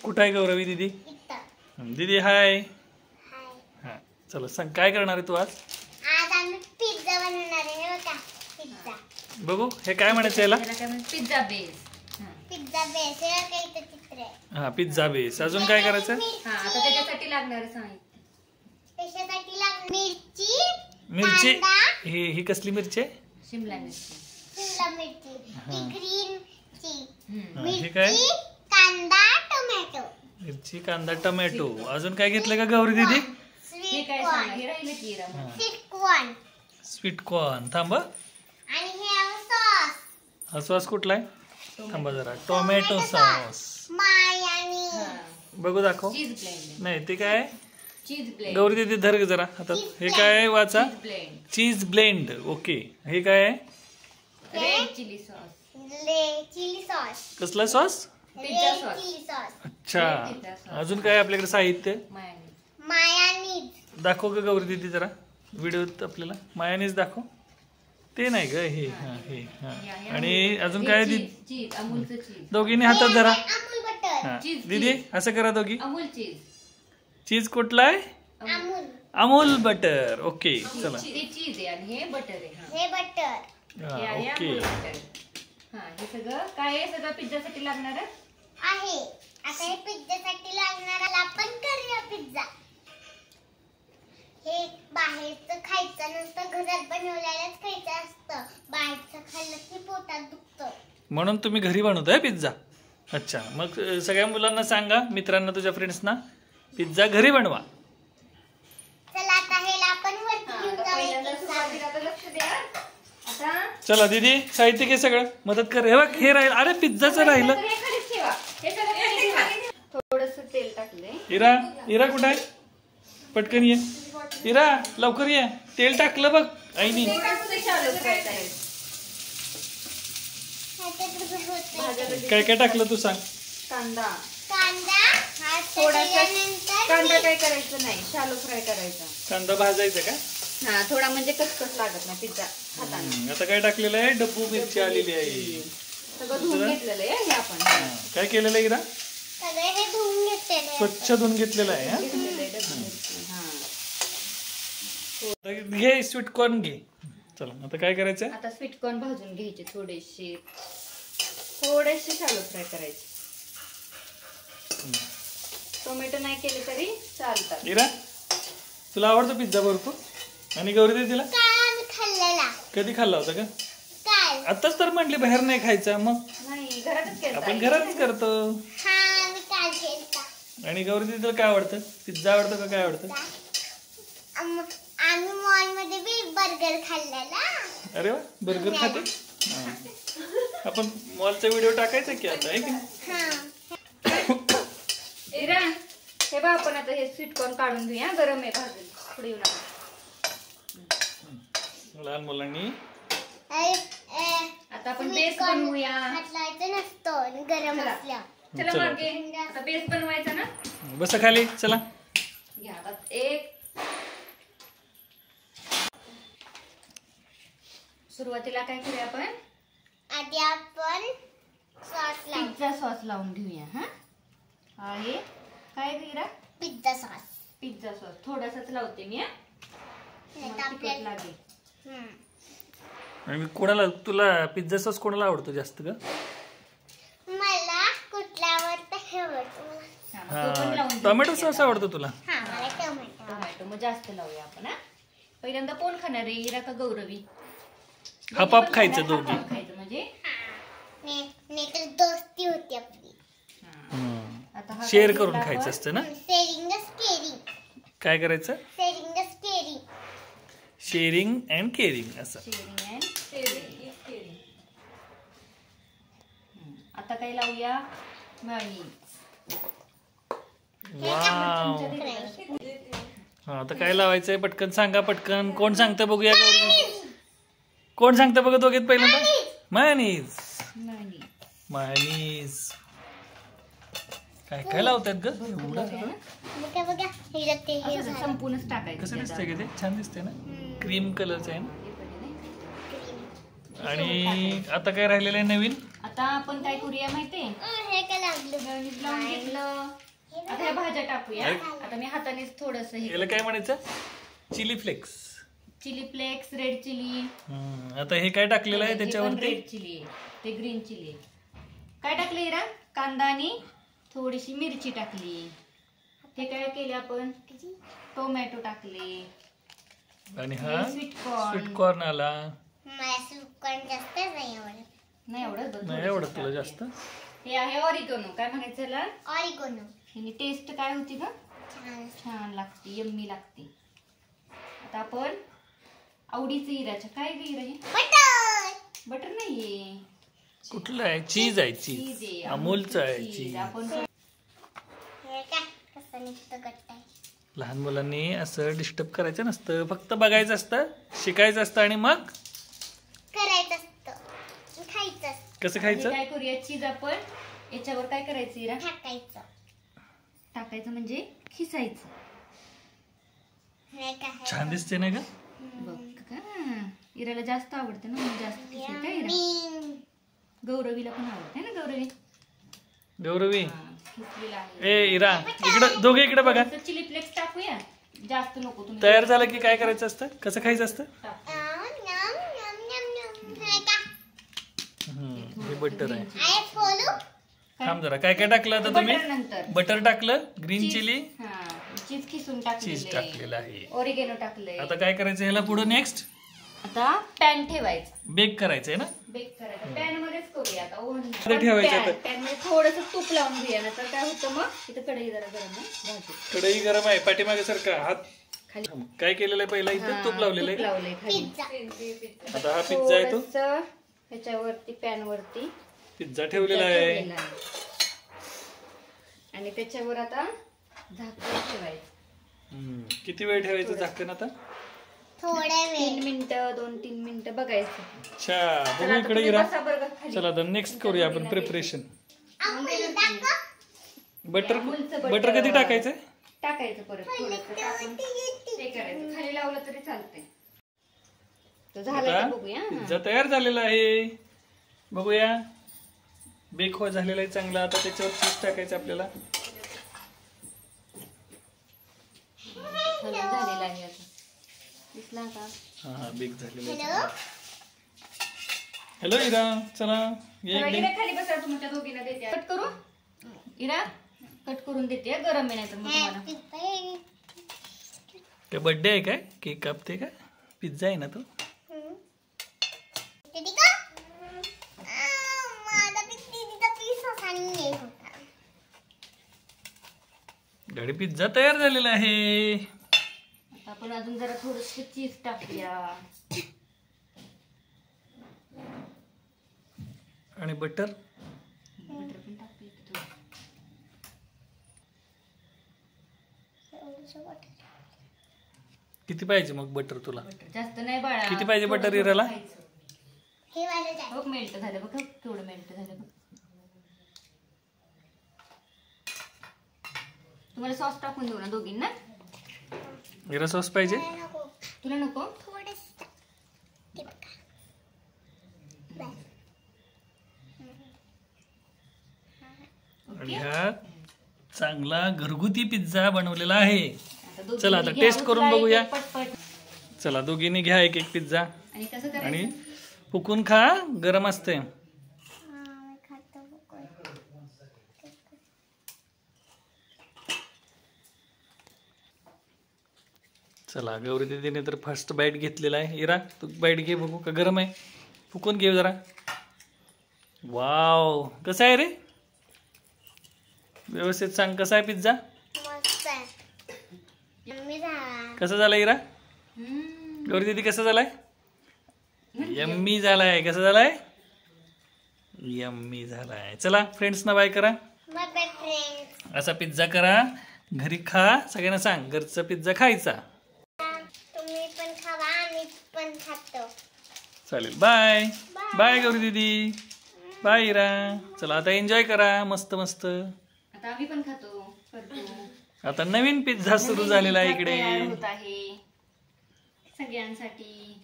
कुठं आहे गौरवी दीदी? दीदी हाय. हा चला सांग काय करणार आहे तू आज? आज आम्ही पिझ्झा बनवणार आहे बघा. पिझ्झा बघू हे काय म्हणायचं याला? Pizza base. पिझ्झा बेस हे काही चित्र आहे. हा पिझ्झा बेस. अजून काय करायचं? हा आता त्याच्यासाठी लागणार साहित्य. त्याच्यासाठी लागणार मिरची. कांदा, ही कसली मिरची आहे? शिमला मिरची. शिमला मिरची, हा. ग्रीन ची, हे काय? मिरची, कांदा, टोमॅटो, मिरची कांदा टोमॅटो. अजून काय घेतलं का गौरी दीदी? हे काय सांगा हे राहिले की स्वीट कॉर्न स्वीट कॉर्न. थांब आणि हे सॉस हा सॉस कुठला आहे? थांबा जरा. Tomato sauce. मायोनीज. बघू दाखव. चीज ब्लेंड. नाही ते काय? चीज ब्लेंड. गौरी दीदी धर ग जरा आता. हे काय आहे वाचा? Cheese blend. Cheese blend. Okay. हे काय आहे? Red chili sauce. Chili sauce, कसला sauce? Pizza red sauce. Chili sauce, अच्छा. अजून काय आपल्याकडे साहित्य? मायोनीज. मायोनीज. दाखव का गौरी दीदी जरा व्हिडिओत आपल्याला. मायोनीज दाखव. ते नाही ग हे. हा हे हा. आणि अजून काय? चीज अमूलचं चीज. दोघींनी हातात धरा. अमूल बटर. हा चीज, दीदी असं करा दोघी. अमूल चीज. चीज कुठला आहे? अमूल. अमूल बटर. ओके चला. हे चीज आहे आणि हे बटर आहे. हे बटर हे आहे ओके. अमूल बटर. हा हे सगळं काय आहे? सगळं पिझ्झासाठी लागणार आहे. आता हे पिझ्झासाठी लागणारा आपण करूया पिझ्झा. हे बाहेरचं खायचं नसतं, घरात बनवलेलंच खायचं असतं. बाहेरचं खाल्लं की पोटात दुखतं. म्हणून तुम्ही घरी बनवताय पिझ्झा? अच्छा. मग सगळ्या मुलांना सांगा, मित्रांना तुझ्या फ्रेंड्सना पिझ्झा घरी बनवा. चला आता हे आपण वरती घेऊन जाऊया पिझ्झा. सुरुवातीला लक्ष द्या. आता चला दीदी साहित्य घे सगळं. मदत कर. हे बघ हे राहील. अरे पिझ्झाचं राहिलं. हे खालीच ठेवा. हे सगळं खाली ठेवा. थोडंसं तेल टाकलंय. इरा कुठं आहे? पटकन ये. इरा लवकर ये. तेल टाकलं बघ आईनी. थोडंसं शालो फ्राय करायचं. काय काय टाकलं तू सांग. कांदा. कांदा हा थोडासा नंतर कांदा काय करायचं नाही, शालो फ्राय करायचा. कांदा भाजायचा का? हा थोडा म्हणजे कचकच लागत नाही पिझ्झा खाताना. आता काय टाकलेलं आहे? डब्बू मिरची आलेली आहे. सगळं धुवून घेतलेलं आहे हे आपण. काय केलेलं आहे इरा? सगळे हे धुवून घेतलेले. स्वच्छ धुवून घेतलेलं आहे. हा? घेतलेलं आहे डब्बू मिरची. हा आता घे स्वीट कॉर्न घे. चला आता काय करायचं? आता स्वीट कॉर्न भाजून घ्यायचे थोडेसे शालो फ्राय करायचे. टोमॅटो नाही केले तरी चालतात. इरा तुला आवडतो पिझ्झा भरपूर? आणि गौरी दीदीला? काल आम्ही खाल्लेला. कधी खाल्ला होता का? काल. आताच तर म्हटली बाहेर नाही खायचा. मग नाही घरातच केलं. आपण घरातच करतो. हा आम्ही काल केलता. आणि गौरी दीदीला काय आवडतं? पिझ्झा आवडतो का काय आवडतं? आम्ही मॉल मध्ये बी बर्गर खाल्लेला. अरे वा बर्गर खाते. हा. आपण मॉलचा व्हिडिओ टाकायचा की आता आहे की नाही? हा. इरा हे बघ आपण आता हे स्वीट कॉर्न काढून घेऊया. गरम आहे भाजून. पुढे येऊ नका. लहान मुलांनी आता आपण बेस बनवूया. हात लावायचं नसतं गरम चला. असल्या. चला चला. मागे आता बेस बनवायचा ना. बसा खाली. चला घ्या आता एक. सुरुवातीला काय करूया आपण? आधी आपण सॉस लावू. पिझ्झा सॉस लावून घेऊया. हा आहे काय Ira? Pizza sauce. Pizza sauce थोडासाच लावते मी. नाही तर आपल्याला लागेल. आणि कोणाला तुला पिझ्झा सॉस कोणाला आवडतो जास्त का? मला कुठल्यावर तर हे आवडतं. हा टोमॅटो सॉस आवडतो तुला? हा मला टोमॅटो. टोमॅटो मग जास्त लावूया आपण. पहिल्यांदा कोण खाणार आहे? इरा का गौरवी? हाफ खायचं दोघी. हाफ खायचं म्हणजे नाही तर दोस्ती होती आपली. आता हा शेअर काय करून घेतला खायचं आपण? असतं ना? Sharing is caring. काय करायचं? Sharing is caring. Sharing and caring असं. Sharing and caring. आता काय लावूया? मेयोनीज. वाव. हा आता काय लावायचंय पटकन सांगा. पटकन कोण सांगतं बघूया. कोण सांगतं बघा दोघीत पहिल्यांदा? मायोनीज. मायोनीज. काय काय लावतात ग एवढं सगळं? बघा बघा हे ते हे असं झालं. संपूर्णच टाकायचं. कसं दिसतंय का ते? छान दिसतंय ना? क्रीम कलरचं आहे ना? आणि आता काय राहिलेलं आहे नवीन? आता आता आपण काय करूया माहितीये, हे काय लागलं गणित लावून घेतलं. आता ह्या भाज्या टाकूया. आता मी हातानेच थोडस हे याला काय म्हणायचं? Chilli flakes. Chilli flakes, red chilli. आता हे काय टाकलेलं आहे त्याच्यावरती? रेड चिली, ते ग्रीन चिली. काय टाकले इरा? कांदा आणि थोडीशी मिरची टाकली. हे काय केले आपण? टोमॅटो टाकले. आणि हा स्वीट कॉर्न. स्वीट कॉर्न आला. मला सुकण जास्त नाही आवडत. नाही एवढं नाही एवढं तुला जास्त. हे आहे ऑरिगॅनो. काय म्हणायचं याला? ऑरिगॅनो. ह्यानी टेस्ट काय होती ग? छान. छान लागते, यम्मी लागते. आता आपण आवडीचं इराच्या काय गिर आहे? बटर. बटर नाहीये, कुठलं आहे? चीज आहे. चीज चीज आहे. अमूलचं आहे. चीज. चीज. आपण हे काय कसं नुसतं गट्ट आहे. लहान मुलांनी असं डिस्टर्ब करायचं नसतं, फक्त बघायचं असतं, शिकायचं असतं आणि मग करायचं असतं, खायचं असतं. कसं हे खायचं? काय करूया, चीज आपण याच्यावर काय करायचं इरा? टाकायचं. टाकायचं म्हणजे खिसायचं. हे काय छान दिसते ना ग? बघ का, इराला जास्त आवडते ना, म्हणून जास्त खिसायचं. काय इरा? मी गौरवीला पण आवडते ना, गौरवी. गौरवी हा, खिसलेलं आहे. ए इरा, इकडं दोघे इकडे बघा. चिली फ्लेक्स टाकूया, जास्त नको तुम्ही. तयार झालं की काय करायचं असतं? कसं खायचं असतं? टाकू. नम नम नम नम. हे काय हे बटर आहे. I follow. थांब जरा, काय काय टाकलं आता तुम्ही? बटर नंतर बटर टाकलं, ग्रीन चिली, हा, चीज खिसून चीज टाकलेलं टाकलेलं आहे. ओरिगेनो टाकलंय. आता काय करायचं ह्याला पुढे नेक्स्ट? आता पॅन ठेवायचा, बेक करायचंय ना? बेक करायचा. पॅन मध्येच करूया आता. ओव्हन मध्ये ठेवायचं आता. पॅन मध्ये थोडस तूप लावून घेऊया, ना तर काय होतं मग इथं कढई जरा गरम आहे, भाजू. कढई गरम आहे, पाठीमागे सारखा हात. खाली काय केलेलं आहे पहिला? इथं तूप लावलेलं तूप आहे. लावलंय खाली. पिझ्झा. आता हा पिझ्झा आहे तो. थोडंसं ह्याच्यावरती पॅन वरती पिझ्झा ठेवलेला आहे. ठेवलेला आहे. आणि त्याच्यावर आता झाकण ठेवायचं. किती वेळ ठेवायचं झाकण आता? थोड्या 3 वेळ. मिनिटं, 2-3 मिनिटं बघायचं. अच्छा, चला, बघू आता इकडे तुम्ही इरा. बसा बरं खाली. चला आता नेक्स्ट करूया आपण प्रिपरेशन. आपण दाखव. बटर अमूलचं बटर कधी टाकायचंय? टाकायचं परत थोडंसं टाकून ते करायचं. खाली लावलं तरी चालतंय. तो झाला आता का बघूया. पिझ्झा तयार झालेला आहे. बघूया. बेक हो झालेला आहे चांगला. आता त्याच्यावर चीज टाकायचं आपल्याला. हलून झालेला आहे आता. दिसला का? हा बेक झालेला हॅलो. आहे. हॅलो इरा, चला ये चला, इकडे. इरा खाली बसा, तुमच्या दोघींना देते. कट करू इरा, कट करून देते. गरम आहे नाही तर मग तुम्हाला. Happy birthday. काय बर्थडे आहे काय? केक कापते का? पिझ्झा आहे ना तो? किती का? माझा पिझ्झा पीस नाही होता. गाडी पिझ्झा तयार झालेला आहे. आता आपण अजून जरा थोडस चीज टाकूया. आणि बटर. बटर पण टाकूया की थोडं. किती पाहिजे मग बटर तुला? बटर जास्त नाही बाळा. किती पाहिजे थोडं बटर थोडं इराला? खायचं. हे वाले जाय. बघ मेल्ट झालं बघ, केवढं मेल्ट झालं बघ. तुम्हाला सॉस टाकून देऊ ना दोघींना? इरा सॉस पाहिजे? नको. तुला नको? थोडंसं. हे बघा. बस. आणि हा चांगला घरगुती पिझ्झा बनवलेला आहे. आता चला, आता दोघींनी टेस्ट घ्या, करून उचला एक बघूया. एक पटपट. चला दोघींनी घ्या एक एक पिझ्झा आणि कसं आणि करायचं? फुकून खा, गरम असते. मी खातो बघ. चला गौरी दीदीने तर फर्स्ट बाईट घेतलेला आहे. इरा तू बाईट घे बघू का गरम आहे. फुकून घे जरा. वाव, कसा आहे रे? व्यवस्थित सांग, कसा आहे पिझ्झा? मस्त आहे. यम्मी झाला. कसा झाला इरा? हम्म. गौरी दीदी कसा झालाय? यम्मी झालाय. कसा झालाय? यम्मी झालाय. चला फ्रेंड्सना बाय करा. Bye bye friends. असा पिझ्झा करा, घरी खा, सगळ्यांना सांग घरचा पिझ्झा खायचा. तुम्ही पण खावा, आम्ही पण खातो. चालेल. बाय बाय गौरी दीदी. बाय इरा. चला आता एन्जॉय करा मस्त मस्त. आता आम्ही पण खातो, करतो. आता नवीन पिझ्झा सुरू झालेला आहे पिझ्झा तयार इकडे. होत आहे सगळ्यांसाठी.